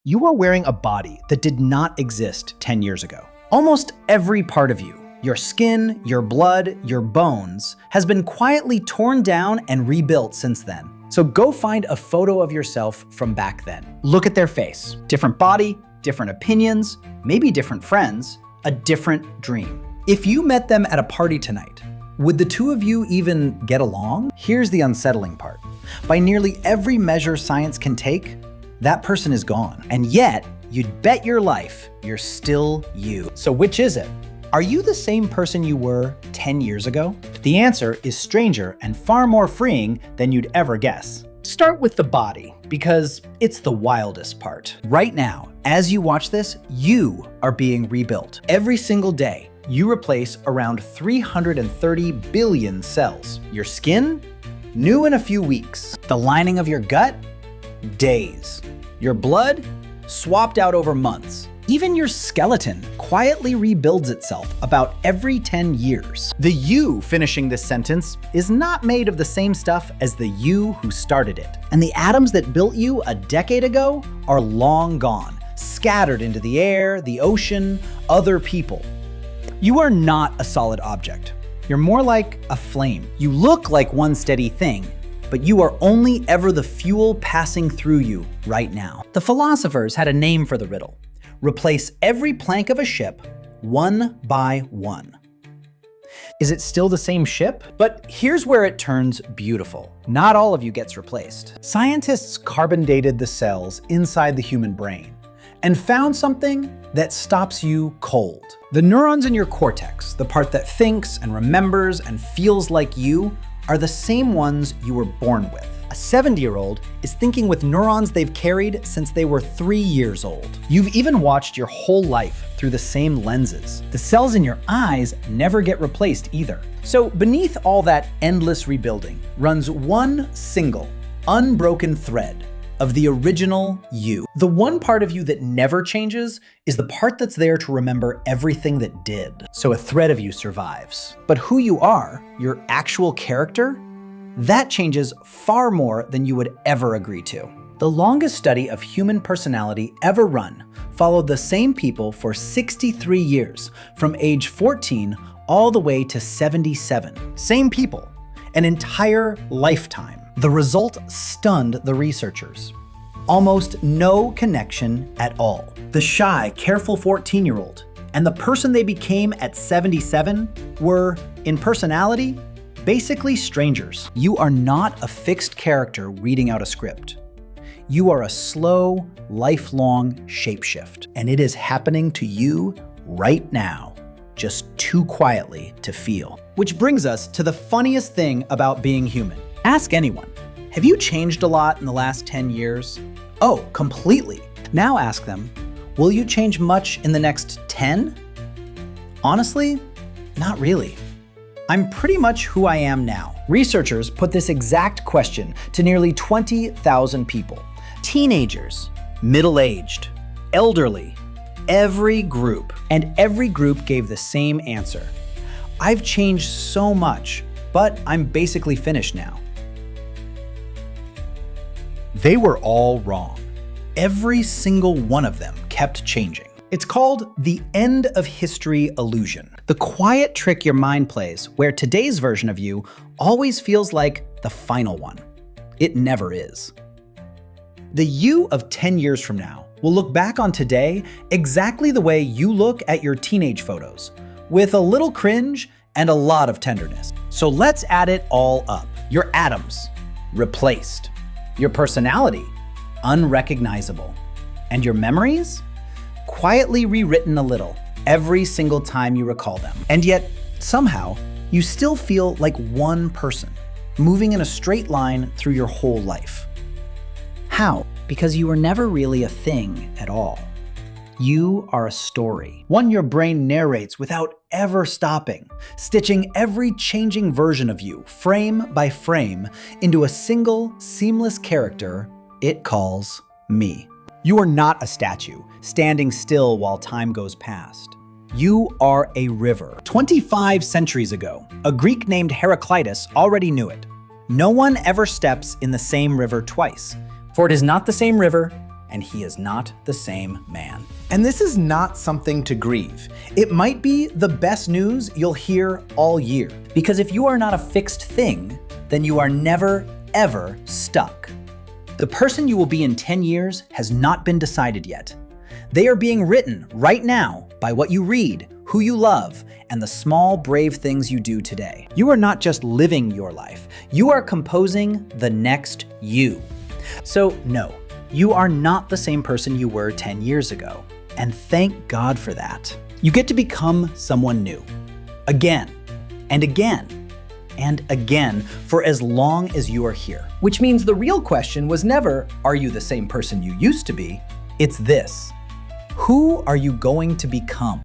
You are wearing a body that did not exist 10 years ago. Almost every part of you, your skin, your blood, your bones, has been quietly torn down and rebuilt since then. So go find a photo of yourself from back then. Look at their face. Different body, different opinions, maybe different friends, a different dream. If you met them at a party tonight, would the two of you even get along? Here's the unsettling part. By nearly every measure science can take, that person is gone. And yet, you'd bet your life you're still you. So which is it? Are you the same person you were 10 years ago? The answer is stranger and far more freeing than you'd ever guess. Start with the body, because it's the wildest part. Right now, as you watch this, you are being rebuilt. Every single day, you replace around 330 billion cells. Your skin? New in a few weeks. The lining of your gut? Days. Your blood? Swapped out over months. Even your skeleton quietly rebuilds itself about every 10 years. The you finishing this sentence is not made of the same stuff as the you who started it. And the atoms that built you a decade ago are long gone, scattered into the air, the ocean, other people. You are not a solid object. You're more like a flame. You look like one steady thing, but you are only ever the fuel passing through you right now. The philosophers had a name for the riddle. Replace every plank of a ship, one by one. Is it still the same ship? But here's where it turns beautiful. Not all of you gets replaced. Scientists carbon dated the cells inside the human brain and found something that stops you cold. The neurons in your cortex, the part that thinks and remembers and feels like you, are the same ones you were born with. A 70-year-old is thinking with neurons they've carried since they were 3 years old. You've even watched your whole life through the same lenses. The cells in your eyes never get replaced either. So beneath all that endless rebuilding runs one single, unbroken thread of the original you. The one part of you that never changes is the part that's there to remember everything that did. So a thread of you survives. But who you are, your actual character, that changes far more than you would ever agree to. The longest study of human personality ever run followed the same people for 63 years, from age 14 all the way to 77. Same people, an entire lifetime. The result stunned the researchers. Almost no connection at all. The shy, careful 14-year-old and the person they became at 77 were, in personality, basically strangers. You are not a fixed character reading out a script. You are a slow, lifelong shapeshift, and it is happening to you right now, just too quietly to feel. Which brings us to the funniest thing about being human. Ask anyone, have you changed a lot in the last 10 years? Oh, completely. Now ask them, will you change much in the next 10? Honestly, not really. I'm pretty much who I am now. Researchers put this exact question to nearly 20,000 people. Teenagers, middle-aged, elderly, every group. And every group gave the same answer. I've changed so much, but I'm basically finished now. They were all wrong. Every single one of them kept changing. It's called the end of history illusion. The quiet trick your mind plays where today's version of you always feels like the final one. It never is. The you of 10 years from now will look back on today exactly the way you look at your teenage photos, with a little cringe and a lot of tenderness. So let's add it all up. Your atoms, replaced. Your personality, unrecognizable. And your memories, quietly rewritten a little every single time you recall them. And yet, somehow, you still feel like one person, moving in a straight line through your whole life. How? Because you were never really a thing at all. You are a story, one your brain narrates without ever stopping, stitching every changing version of you, frame by frame, into a single, seamless character it calls me. You are not a statue, standing still while time goes past. You are a river. 25 centuries ago, a Greek named Heraclitus already knew it. No one ever steps in the same river twice, for it is not the same river, and he is not the same man. And this is not something to grieve. It might be the best news you'll hear all year. Because if you are not a fixed thing, then you are never, ever stuck. The person you will be in 10 years has not been decided yet. They are being written right now by what you read, who you love, and the small, brave things you do today. You are not just living your life, you are composing the next you. So no, you are not the same person you were 10 years ago. And thank God for that. You get to become someone new. Again, and again, and again for as long as you are here. Which means the real question was never, are you the same person you used to be? It's this: who are you going to become?